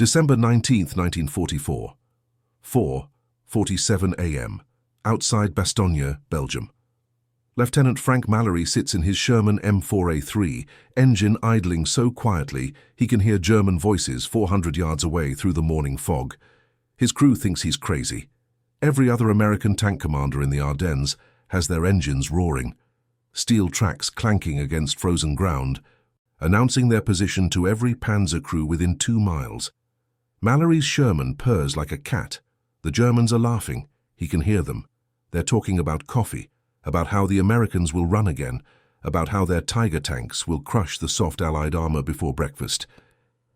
December 19, 1944. 4:47 a.m. Outside Bastogne, Belgium. Lieutenant Frank Mallory sits in his Sherman M4A3, engine idling so quietly he can hear German voices 400 yards away through the morning fog. His crew thinks he's crazy. Every other American tank commander in the Ardennes has their engines roaring, steel tracks clanking against frozen ground, announcing their position to every panzer crew within 2 miles. Mallory's Sherman purrs like a cat. The Germans are laughing. He can hear them. They're talking about coffee, about how the Americans will run again, about how their Tiger tanks will crush the soft Allied armor before breakfast.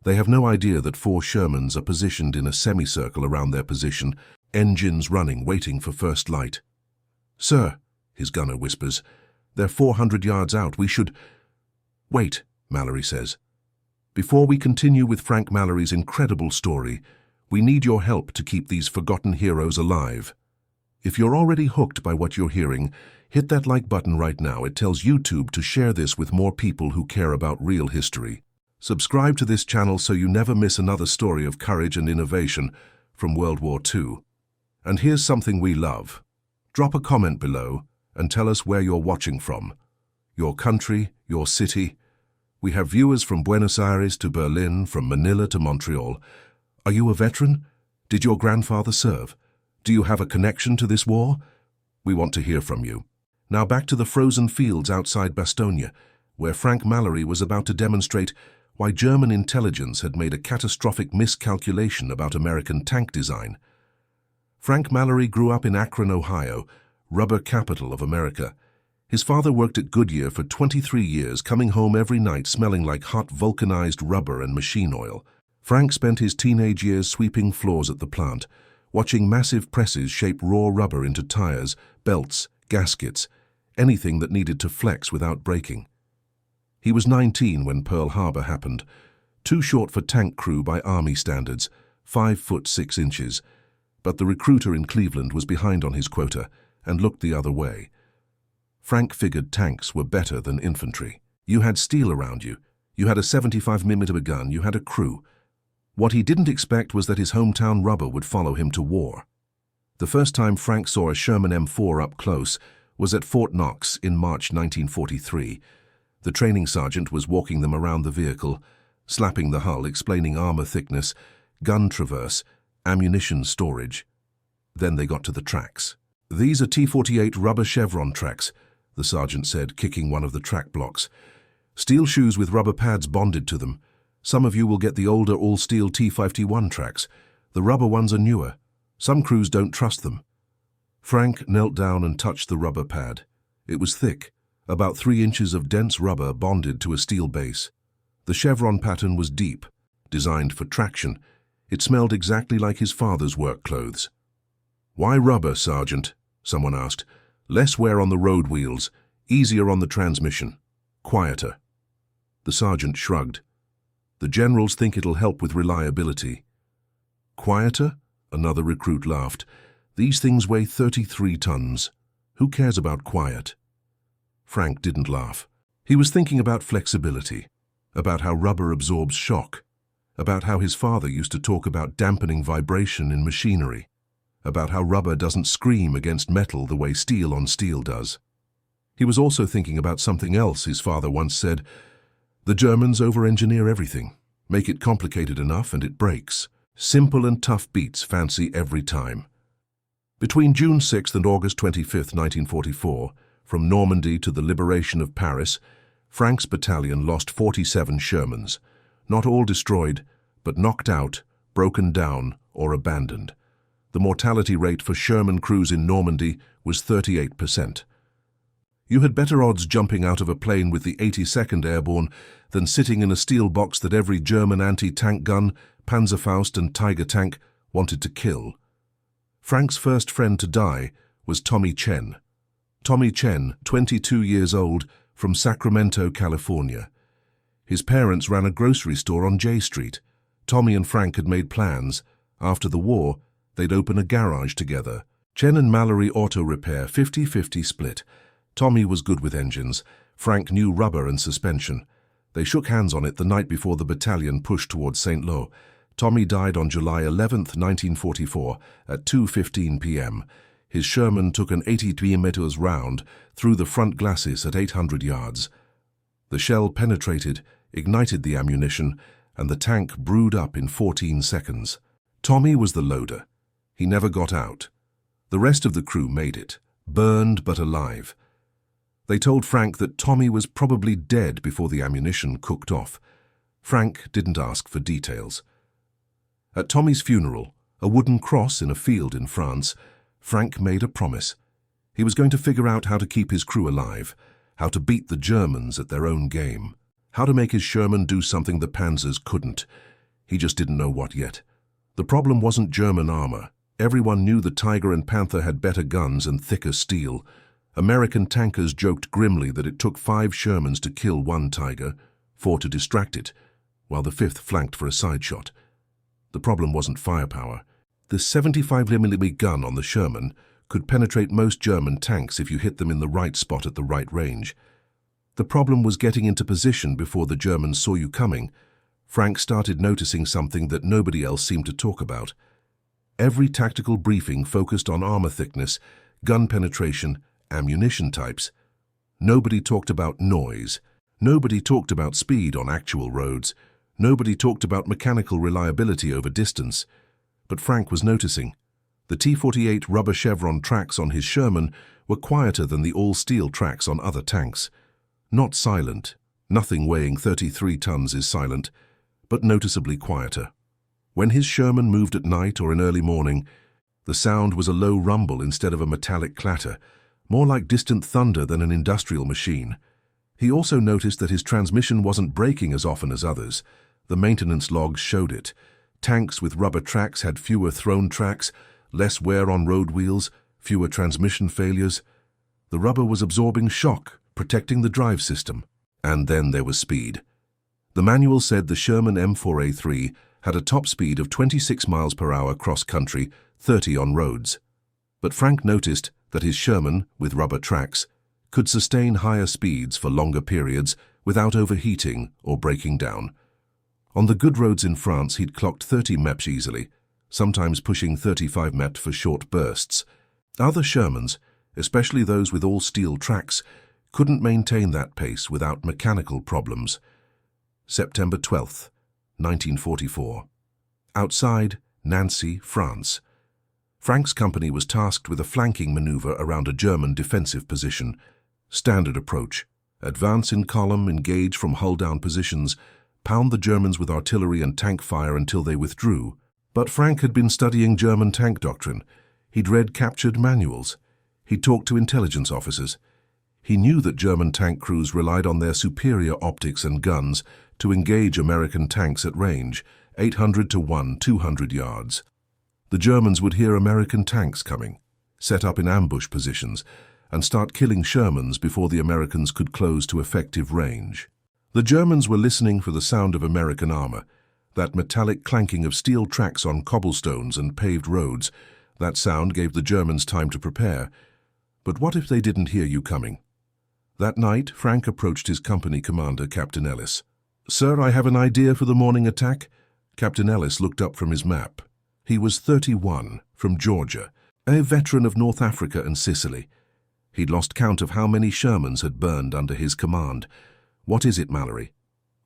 They have no idea that 4 Shermans are positioned in a semicircle around their position, engines running, waiting for first light. "Sir," his gunner whispers, "they're 400 yards out. We should—" "Wait," Mallory says. "Before we continue with Frank Mallory's incredible story, we need your help to keep these forgotten heroes alive. If you're already hooked by what you're hearing, hit that like button right now. It tells YouTube to share this with more people who care about real history. Subscribe to this channel so you never miss another story of courage and innovation from World War II. And here's something we love. Drop a comment below and tell us where you're watching from. Your country, your city. We have viewers from Buenos Aires to Berlin, from Manila to Montreal. Are you a veteran? Did your grandfather serve? Do you have a connection to this war? We want to hear from you. Now back to the frozen fields outside Bastogne, where Frank Mallory was about to demonstrate why German intelligence had made a catastrophic miscalculation about American tank design. Frank Mallory grew up in Akron, Ohio, rubber capital of America. His father worked at Goodyear for 23 years, coming home every night smelling like hot vulcanized rubber and machine oil. Frank spent his teenage years sweeping floors at the plant, watching massive presses shape raw rubber into tires, belts, gaskets, anything that needed to flex without breaking. He was 19 when Pearl Harbor happened, too short for tank crew by Army standards, 5 foot 6 inches. But the recruiter in Cleveland was behind on his quota and looked the other way. Frank figured tanks were better than infantry. You had steel around you. You had a 75mm gun. You had a crew. What he didn't expect was that his hometown rubber would follow him to war. The first time Frank saw a Sherman M4 up close was at Fort Knox in March 1943. The training sergeant was walking them around the vehicle, slapping the hull, explaining armor thickness, gun traverse, ammunition storage. Then they got to the tracks. "These are T-48 rubber chevron tracks," the sergeant said, kicking one of the track blocks. "Steel shoes with rubber pads bonded to them. Some of you will get the older all-steel T-51 tracks. The rubber ones are newer. Some crews don't trust them." Frank knelt down and touched the rubber pad. It was thick, about 3 inches of dense rubber bonded to a steel base. The chevron pattern was deep, designed for traction. It smelled exactly like his father's work clothes. "Why rubber, Sergeant?" someone asked. "Less wear on the road wheels, easier on the transmission, quieter." The sergeant shrugged. "The generals think it'll help with reliability." "Quieter?" Another recruit laughed. "These things weigh 33 tons. Who cares about quiet?" Frank didn't laugh. He was thinking about flexibility, about how rubber absorbs shock, about how his father used to talk about dampening vibration in machinery, about how rubber doesn't scream against metal the way steel on steel does. He was also thinking about something else his father once said: "The Germans over-engineer everything, make it complicated enough and it breaks. Simple and tough beats fancy every time." Between June 6th and August 25th, 1944, from Normandy to the liberation of Paris, Frank's battalion lost 47 Shermans, not all destroyed, but knocked out, broken down, or abandoned. The mortality rate for Sherman crews in Normandy was 38%. You had better odds jumping out of a plane with the 82nd Airborne than sitting in a steel box that every German anti-tank gun, Panzerfaust and Tiger tank wanted to kill. Frank's first friend to die was Tommy Chen. Tommy Chen, 22 years old, from Sacramento, California. His parents ran a grocery store on J Street. Tommy and Frank had made plans. After the war, they'd open a garage together. Chen and Mallory auto repair, 50-50 split. Tommy was good with engines. Frank knew rubber and suspension. They shook hands on it the night before the battalion pushed towards St. Lo. Tommy died on July 11, 1944, at 2:15 p.m. His Sherman took an 83 meters round through the front glacis at 800 yards. The shell penetrated, ignited the ammunition, and the tank brewed up in 14 seconds. Tommy was the loader. He never got out. The rest of the crew made it, burned but alive. They told Frank that Tommy was probably dead before the ammunition cooked off. Frank didn't ask for details. At Tommy's funeral, a wooden cross in a field in France, Frank made a promise. He was going to figure out how to keep his crew alive, how to beat the Germans at their own game, how to make his Sherman do something the Panzers couldn't. He just didn't know what yet. The problem wasn't German armor. Everyone knew the Tiger and Panther had better guns and thicker steel. American tankers joked grimly that it took 5 Shermans to kill one Tiger, 4 to distract it, while the 5th flanked for a side shot. The problem wasn't firepower. The 75mm gun on the Sherman could penetrate most German tanks if you hit them in the right spot at the right range. The problem was getting into position before the Germans saw you coming. Frank started noticing something that nobody else seemed to talk about. Every tactical briefing focused on armor thickness, gun penetration, ammunition types. Nobody talked about noise. Nobody talked about speed on actual roads. Nobody talked about mechanical reliability over distance. But Frank was noticing. The T-48 rubber chevron tracks on his Sherman were quieter than the all-steel tracks on other tanks. Not silent. Nothing weighing 33 tons is silent, but noticeably quieter. When his Sherman moved at night or in early morning, the sound was a low rumble instead of a metallic clatter, more like distant thunder than an industrial machine. He also noticed that his transmission wasn't braking as often as others. The maintenance logs showed it. Tanks with rubber tracks had fewer thrown tracks, less wear on road wheels, fewer transmission failures. The rubber was absorbing shock, protecting the drive system. And then there was speed. The manual said the Sherman M4A3 had a top speed of 26 miles per hour cross-country, 30 on roads. But Frank noticed that his Sherman, with rubber tracks, could sustain higher speeds for longer periods without overheating or breaking down. On the good roads in France, he'd clocked 30 meps easily, sometimes pushing 35 meps for short bursts. Other Shermans, especially those with all-steel tracks, couldn't maintain that pace without mechanical problems. September 12th, 1944. Outside Nancy, France. Frank's company was tasked with a flanking maneuver around a German defensive position. Standard approach. Advance in column, engage from hull-down positions, pound the Germans with artillery and tank fire until they withdrew. But Frank had been studying German tank doctrine. He'd read captured manuals. He'd talked to intelligence officers. He knew that German tank crews relied on their superior optics and guns to engage American tanks at range, 800 to 200 yards. The Germans would hear American tanks coming, set up in ambush positions, and start killing Shermans before the Americans could close to effective range. The Germans were listening for the sound of American armor, that metallic clanking of steel tracks on cobblestones and paved roads. That sound gave the Germans time to prepare. But what if they didn't hear you coming? That night, Frank approached his company commander, Captain Ellis. "Sir, I have an idea for the morning attack." Captain Ellis looked up from his map. He was 31, from Georgia, a veteran of North Africa and Sicily. He'd lost count of how many Shermans had burned under his command. "What is it, Mallory?"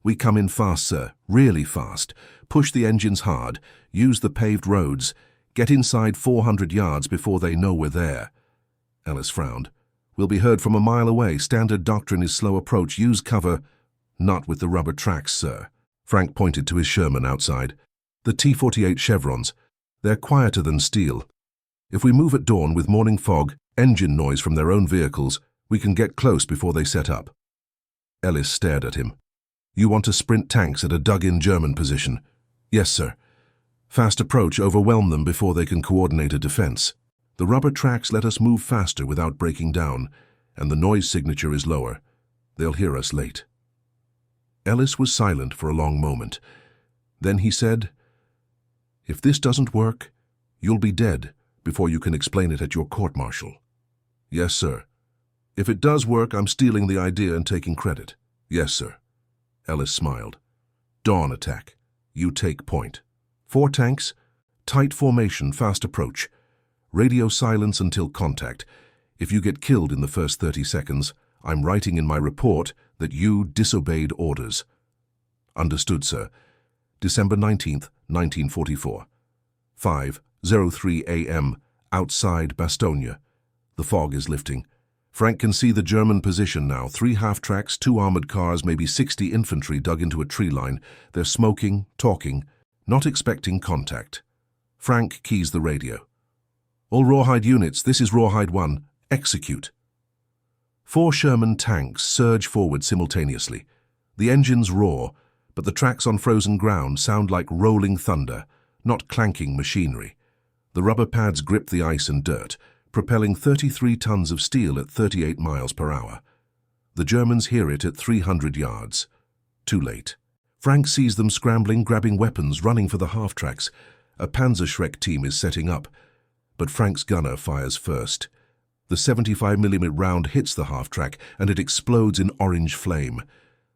"We come in fast, sir, really fast. Push the engines hard, use the paved roads, get inside 400 yards before they know we're there." Ellis frowned. "We'll be heard from a mile away. Standard doctrine is slow approach. Use cover." "Not with the rubber tracks, sir." Frank pointed to his Sherman outside. "The T-48 chevrons. They're quieter than steel. If we move at dawn with morning fog, engine noise from their own vehicles, we can get close before they set up." Ellis stared at him. "You want to sprint tanks at a dug-in German position?" "Yes, sir. Fast approach, overwhelm them before they can coordinate a defense. The rubber tracks let us move faster without breaking down, and the noise signature is lower. They'll hear us late." Ellis was silent for a long moment. Then he said, "If this doesn't work, you'll be dead before you can explain it at your court-martial." "Yes, sir." "If it does work, I'm stealing the idea and taking credit." "Yes, sir." Ellis smiled. "Dawn attack. You take point." 4 tanks, tight formation, fast approach. Radio silence until contact. If you get killed in the first 30 seconds, I'm writing in my report that you disobeyed orders. Understood, sir. December 19th, 1944. 5:03 a.m. outside Bastogne. The fog is lifting. Frank can see the German position now. 3 half-tracks, 2 armored cars, maybe 60 infantry dug into a tree line. They're smoking, talking, not expecting contact. Frank keys the radio. All Rawhide units, this is Rawhide 1. Execute. 4 Sherman tanks surge forward simultaneously. The engines roar, but the tracks on frozen ground sound like rolling thunder, not clanking machinery. The rubber pads grip the ice and dirt, propelling 33 tons of steel at 38 miles per hour. The Germans hear it at 300 yards. Too late. Frank sees them scrambling, grabbing weapons, running for the half-tracks. A Panzerschreck team is setting up, but Frank's gunner fires first. The 75mm round hits the half-track, and it explodes in orange flame.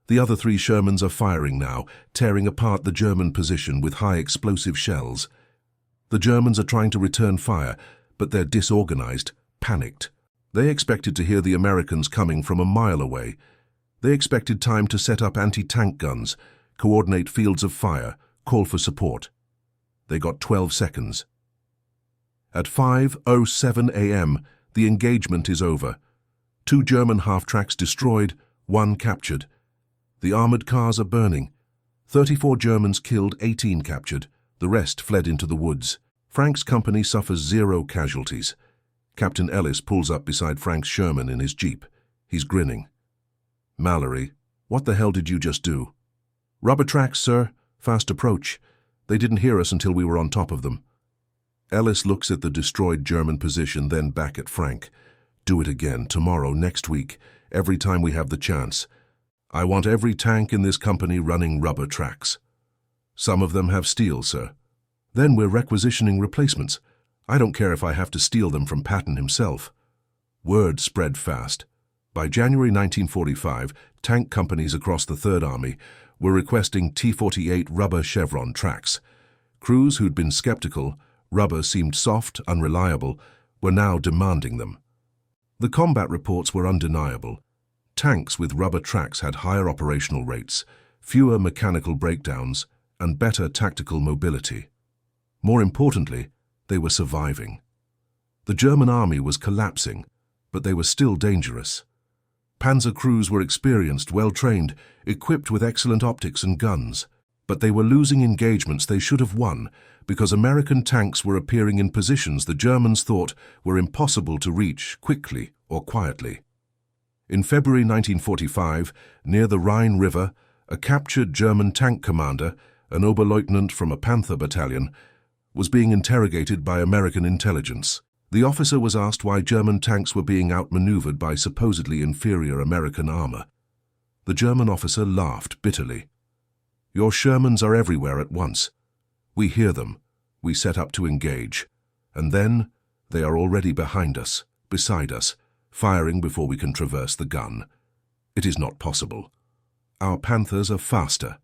The other 3 Shermans are firing now, tearing apart the German position with high explosive shells. The Germans are trying to return fire, but they're disorganized, panicked. They expected to hear the Americans coming from a mile away. They expected time to set up anti-tank guns, coordinate fields of fire, call for support. They got 12 seconds. At 5:07 a.m., the engagement is over. 2 German half-tracks destroyed, 1 captured. The armored cars are burning. 34 Germans killed, 18 captured. The rest fled into the woods. Frank's company suffers 0 casualties. Captain Ellis pulls up beside Frank's Sherman in his jeep. He's grinning. Mallory, what the hell did you just do? Rubber tracks, sir. Fast approach. They didn't hear us until we were on top of them. Ellis looks at the destroyed German position, then back at Frank. Do it again, tomorrow, next week, every time we have the chance. I want every tank in this company running rubber tracks. Some of them have steel, sir. Then we're requisitioning replacements. I don't care if I have to steal them from Patton himself. Word spread fast. By January 1945, tank companies across the Third Army were requesting T-48 rubber chevron tracks. Crews who'd been skeptical, rubber seemed soft, unreliable, were now demanding them. The combat reports were undeniable. Tanks with rubber tracks had higher operational rates, fewer mechanical breakdowns, and better tactical mobility. More importantly, they were surviving. The German army was collapsing, but they were still dangerous. Panzer crews were experienced, well-trained, equipped with excellent optics and guns, but they were losing engagements they should have won because American tanks were appearing in positions the Germans thought were impossible to reach quickly or quietly. In February 1945, near the Rhine River, a captured German tank commander, an Oberleutnant from a Panther battalion, was being interrogated by American intelligence. The officer was asked why German tanks were being outmaneuvered by supposedly inferior American armor. The German officer laughed bitterly. Your Shermans are everywhere at once. We hear them. We set up to engage. And then they are already behind us, beside us, firing before we can traverse the gun. It is not possible. Our Panthers are faster,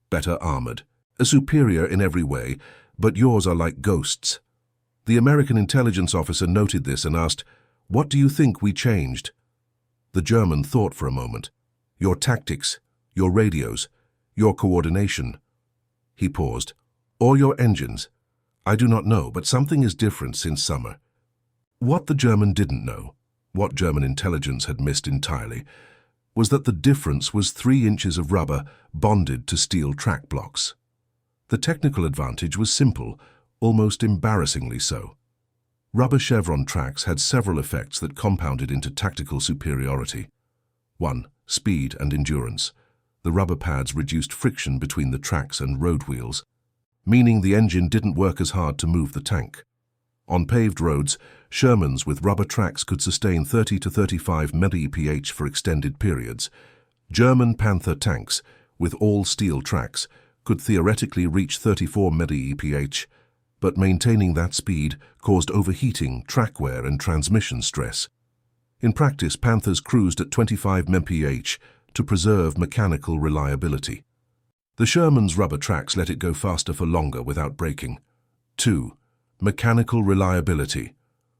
better armored, superior in every way, but yours are like ghosts. The American intelligence officer noted this and asked, "What do you think we changed?" The German thought for a moment. Your tactics, your radios, your coordination. He paused. Or your engines. I do not know, but something is different since summer. What the German didn't know, what German intelligence had missed entirely, was that the difference was 3 inches of rubber bonded to steel track blocks. The technical advantage was simple, almost embarrassingly so. Rubber chevron tracks had several effects that compounded into tactical superiority. 1. Speed and endurance. The rubber pads reduced friction between the tracks and road wheels, meaning the engine didn't work as hard to move the tank. On paved roads, Shermans with rubber tracks could sustain 30 to 35 mph for extended periods. German Panther tanks, with all steel tracks, could theoretically reach 34 mph, but maintaining that speed caused overheating, track wear, and transmission stress. In practice, Panthers cruised at 25 mph to preserve mechanical reliability. The Sherman's rubber tracks let it go faster for longer without breaking. 2. Mechanical reliability.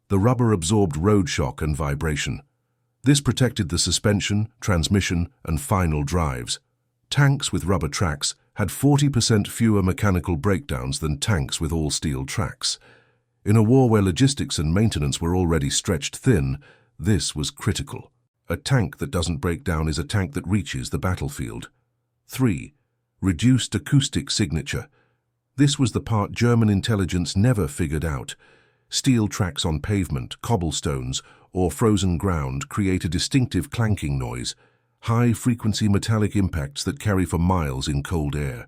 The rubber absorbed road shock and vibration. This protected the suspension, transmission, and final drives. Tanks with rubber tracks had 40% fewer mechanical breakdowns than tanks with all-steel tracks. In a war where logistics and maintenance were already stretched thin, this was critical. A tank that doesn't break down is a tank that reaches the battlefield. 3. Reduced acoustic signature. This was the part German intelligence never figured out. Steel tracks on pavement, cobblestones, or frozen ground create a distinctive clanking noise, high-frequency metallic impacts that carry for miles in cold air.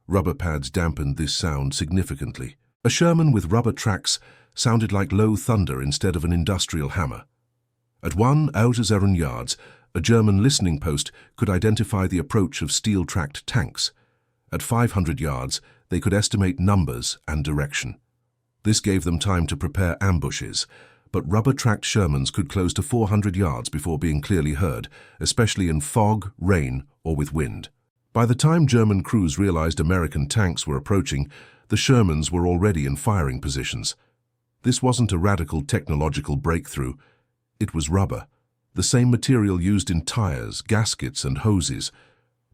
Rubber pads dampened this sound significantly. A Sherman with rubber tracks sounded like low thunder instead of an industrial hammer. At 1 Outran yards, a German listening post could identify the approach of steel-tracked tanks. At 500 yards, they could estimate numbers and direction. This gave them time to prepare ambushes, but rubber-tracked Shermans could close to 400 yards before being clearly heard, especially in fog, rain, or with wind. By the time German crews realized American tanks were approaching, the Shermans were already in firing positions. This wasn't a radical technological breakthrough. It was rubber, the same material used in tires, gaskets, and hoses.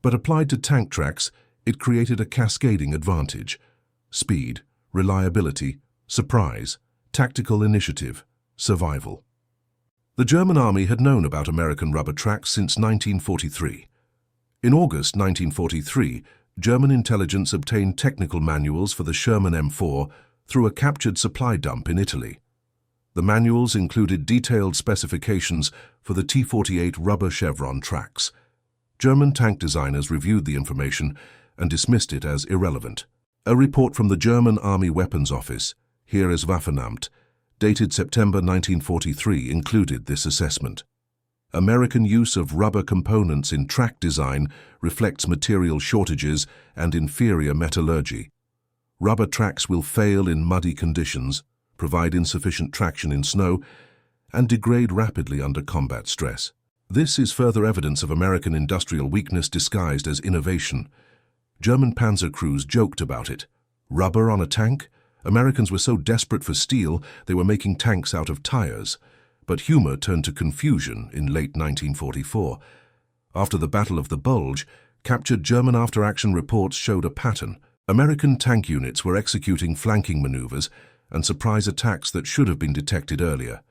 But applied to tank tracks, it created a cascading advantage: speed, reliability, surprise, tactical initiative, survival. The German army had known about American rubber tracks since 1943. In August 1943, German intelligence obtained technical manuals for the Sherman M4 through a captured supply dump in Italy. The manuals included detailed specifications for the T-48 rubber chevron tracks. German tank designers reviewed the information and dismissed it as irrelevant. A report from the German Army Weapons Office, here as Waffenamt, dated September 1943, included this assessment. American use of rubber components in track design reflects material shortages and inferior metallurgy. Rubber tracks will fail in muddy conditions, provide insufficient traction in snow, and degrade rapidly under combat stress. This is further evidence of American industrial weakness disguised as innovation. German panzer crews joked about it. Rubber on a tank? Americans were so desperate for steel they were making tanks out of tires. But humor turned to confusion in late 1944. After the Battle of the Bulge, captured German after-action reports showed a pattern. American tank units were executing flanking maneuvers and surprise attacks that should have been detected earlier.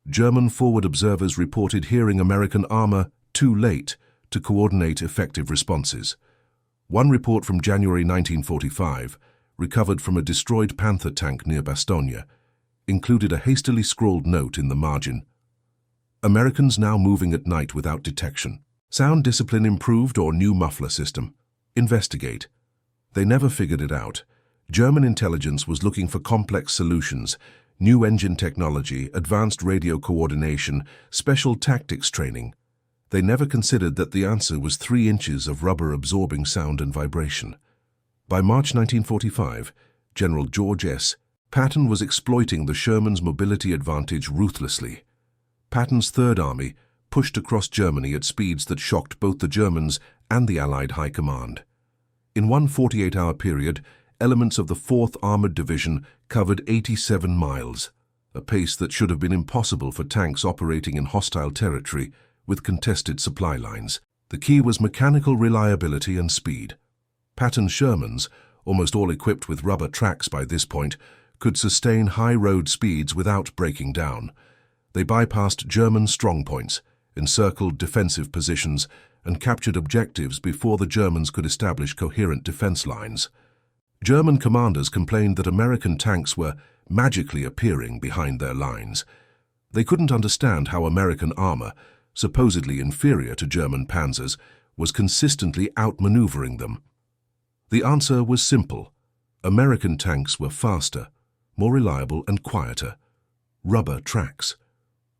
German forward observers reported hearing American armor too late to coordinate effective responses. One report from January 1945, recovered from a destroyed Panther tank near Bastogne, included a hastily scrawled note in the margin: Americans now moving at night without detection. Sound discipline improved or new muffler system? Investigate. They never figured it out. German intelligence was looking for complex solutions: new engine technology, advanced radio coordination, special tactics training. They never considered that the answer was 3 inches of rubber absorbing sound and vibration. By March 1945, General George S. Patton was exploiting the Sherman's mobility advantage ruthlessly. Patton's Third Army pushed across Germany at speeds that shocked both the Germans and the Allied High Command. In one 48-hour period, elements of the 4th Armored Division covered 87 miles, a pace that should have been impossible for tanks operating in hostile territory with contested supply lines. The key was mechanical reliability and speed. Patton's Shermans, almost all equipped with rubber tracks by this point, could sustain high road speeds without breaking down. They bypassed German strongpoints, encircled defensive positions, and captured objectives before the Germans could establish coherent defense lines. German commanders complained that American tanks were magically appearing behind their lines. They couldn't understand how American armor, supposedly inferior to German panzers, was consistently outmaneuvering them. The answer was simple. American tanks were faster, more reliable and quieter. Rubber tracks.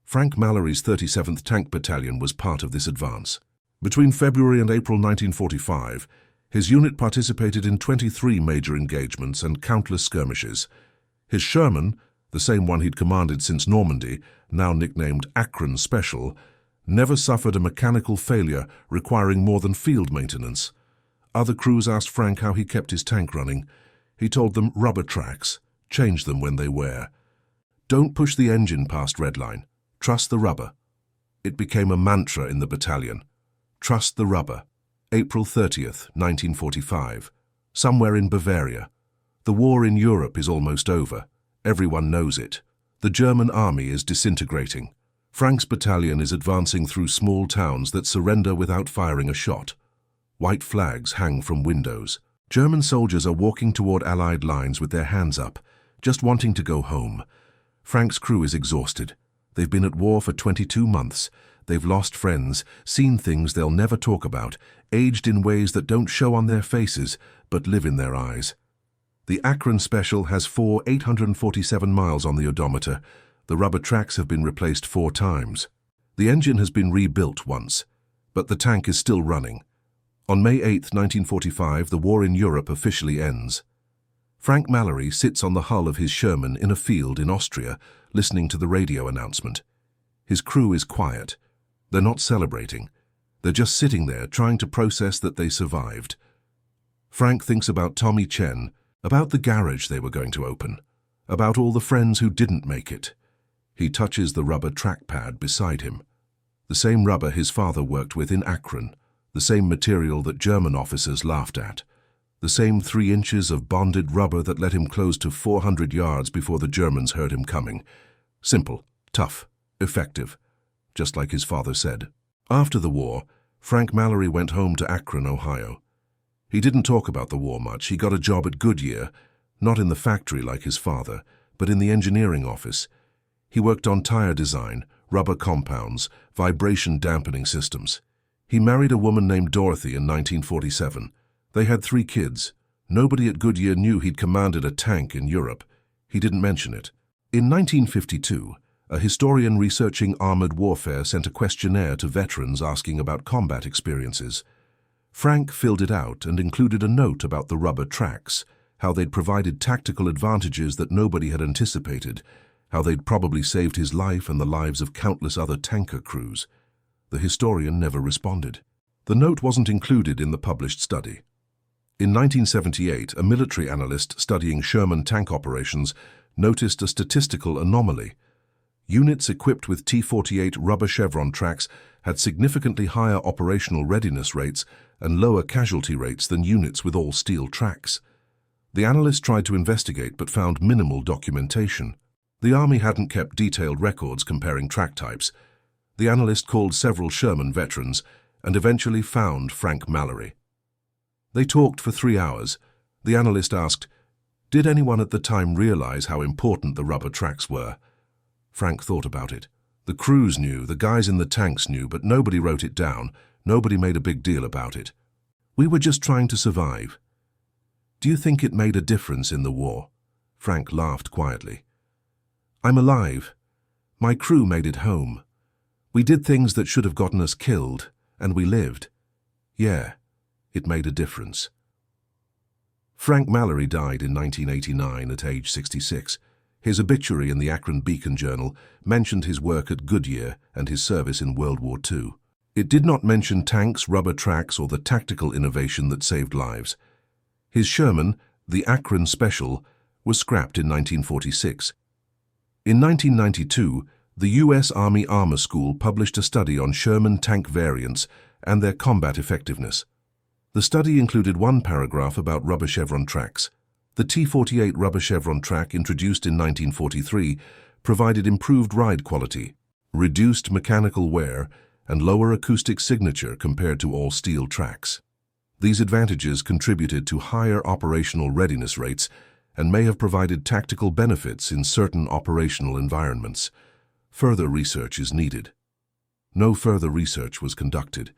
Frank Mallory's 37th Tank Battalion was part of this advance. Between February and April 1945, his unit participated in 23 major engagements and countless skirmishes. His Sherman, the same one he'd commanded since Normandy, now nicknamed Outran Special, never suffered a mechanical failure requiring more than field maintenance. Other crews asked Frank how he kept his tank running. He told them rubber tracks. Change them when they wear. Don't push the engine past redline. Trust the rubber. It became a mantra in the battalion. Trust the rubber. April 30th, 1945. Somewhere in Bavaria. The war in Europe is almost over. Everyone knows it. The German army is disintegrating. Frank's battalion is advancing through small towns that surrender without firing a shot. White flags hang from windows. German soldiers are walking toward Allied lines with their hands up, just wanting to go home. Frank's crew is exhausted. They've been at war for 22 months. They've lost friends, seen things they'll never talk about, aged in ways that don't show on their faces, but live in their eyes. The Outran Special has 847 miles on the odometer. The rubber tracks have been replaced 4 times. The engine has been rebuilt once, but the tank is still running. On May 8, 1945, the war in Europe officially ends. Frank Mallory sits on the hull of his Sherman in a field in Austria, listening to the radio announcement. His crew is quiet. They're not celebrating. They're just sitting there trying to process that they survived. Frank thinks about Tommy Chen, about the garage they were going to open, about all the friends who didn't make it. He touches the rubber trackpad beside him. The same rubber his father worked with in Akron, the same material that German officers laughed at, the same 3 inches of bonded rubber that let him close to 400 yards before the Germans heard him coming. Simple, tough, effective, just like his father said. After the war, Frank Mallory went home to Akron, Ohio. He didn't talk about the war much. He got a job at Goodyear, not in the factory like his father, but in the engineering office. He worked on tire design, rubber compounds, vibration dampening systems. He married a woman named Dorothy in 1947. They had 3 kids. Nobody at Goodyear knew he'd commanded a tank in Europe. He didn't mention it. In 1952, a historian researching armored warfare sent a questionnaire to veterans asking about combat experiences. Frank filled it out and included a note about the rubber tracks, how they'd provided tactical advantages that nobody had anticipated, how they'd probably saved his life and the lives of countless other tanker crews. The historian never responded. The note wasn't included in the published study. In 1978, a military analyst studying Sherman tank operations noticed a statistical anomaly. Units equipped with T-48 rubber chevron tracks had significantly higher operational readiness rates and lower casualty rates than units with all steel tracks. The analyst tried to investigate but found minimal documentation. The Army hadn't kept detailed records comparing track types. The analyst called several Sherman veterans and eventually found Frank Mallory. They talked for 3 hours. The analyst asked, "Did anyone at the time realize how important the rubber tracks were?" Frank thought about it. The crews knew, the guys in the tanks knew, but nobody wrote it down. Nobody made a big deal about it. "We were just trying to survive." "Do you think it made a difference in the war?" Frank laughed quietly. "I'm alive. My crew made it home. We did things that should have gotten us killed, and we lived. Yeah, it made a difference." Frank Mallory died in 1989 at age 66. His obituary in the Akron Beacon Journal mentioned his work at Goodyear and his service in World War II. It did not mention tanks, rubber tracks, or the tactical innovation that saved lives. His Sherman, the Outran Special, was scrapped in 1946. In 1992, the U.S. Army Armor School published a study on Sherman tank variants and their combat effectiveness. The study included 1 paragraph about rubber chevron tracks. The T-48 rubber chevron track, introduced in 1943, provided improved ride quality, reduced mechanical wear, and lower acoustic signature compared to all steel tracks. These advantages contributed to higher operational readiness rates and may have provided tactical benefits in certain operational environments. Further research is needed. No further research was conducted.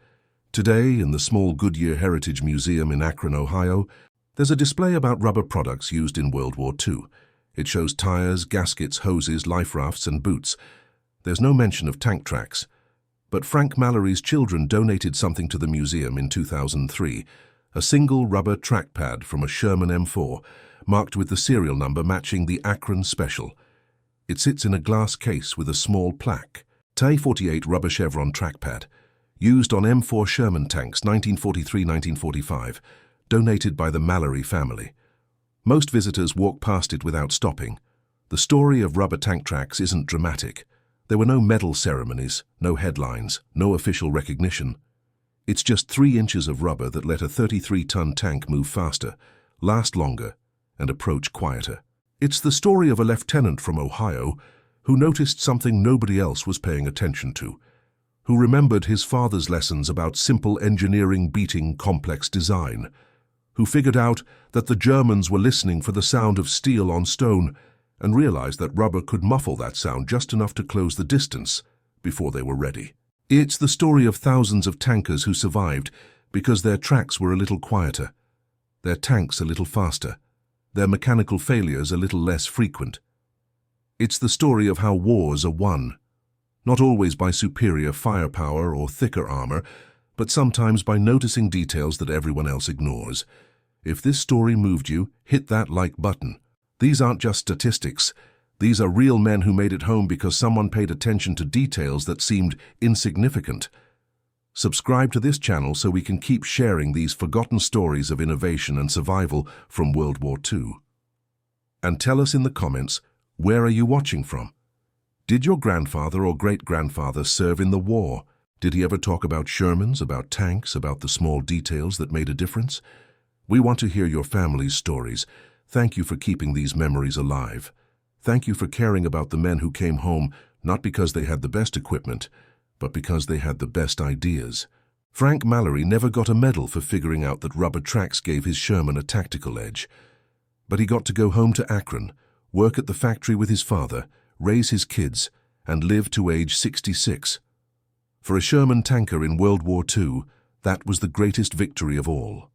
Today, in the small Goodyear Heritage Museum in Akron, Ohio, there's a display about rubber products used in World War II. It shows tires, gaskets, hoses, life rafts, and boots. There's no mention of tank tracks. But Frank Mallory's children donated something to the museum in 2003, a single rubber trackpad from a Sherman M4, marked with the serial number matching the Outran Special. It sits in a glass case with a small plaque. T-48 rubber chevron trackpad, used on M4 Sherman tanks 1943-1945, donated by the Mallory family. Most visitors walk past it without stopping. The story of rubber tank tracks isn't dramatic. There were no medal ceremonies, no headlines, no official recognition. It's just 3 inches of rubber that let a 33-ton tank move faster, last longer, and approach quieter. It's the story of a lieutenant from Ohio who noticed something nobody else was paying attention to, who remembered his father's lessons about simple engineering beating complex design, who figured out that the Germans were listening for the sound of steel on stone and realized that rubber could muffle that sound just enough to close the distance before they were ready. It's the story of thousands of tankers who survived because their tracks were a little quieter, their tanks a little faster, their mechanical failures a little less frequent. It's the story of how wars are won, not always by superior firepower or thicker armor, but sometimes by noticing details that everyone else ignores. If this story moved you, hit that like button. These aren't just statistics. These are real men who made it home because someone paid attention to details that seemed insignificant. Subscribe to this channel so we can keep sharing these forgotten stories of innovation and survival from World War II. And tell us in the comments, where are you watching from? Did your grandfather or great-grandfather serve in the war? Did he ever talk about Shermans, about tanks, about the small details that made a difference? We want to hear your family's stories. Thank you for keeping these memories alive. Thank you for caring about the men who came home not because they had the best equipment, but because they had the best ideas. Frank Mallory never got a medal for figuring out that rubber tracks gave his Sherman a tactical edge. But he got to go home to Akron, work at the factory with his father, raise his kids, and live to age 66. For a Sherman tanker in World War II, that was the greatest victory of all.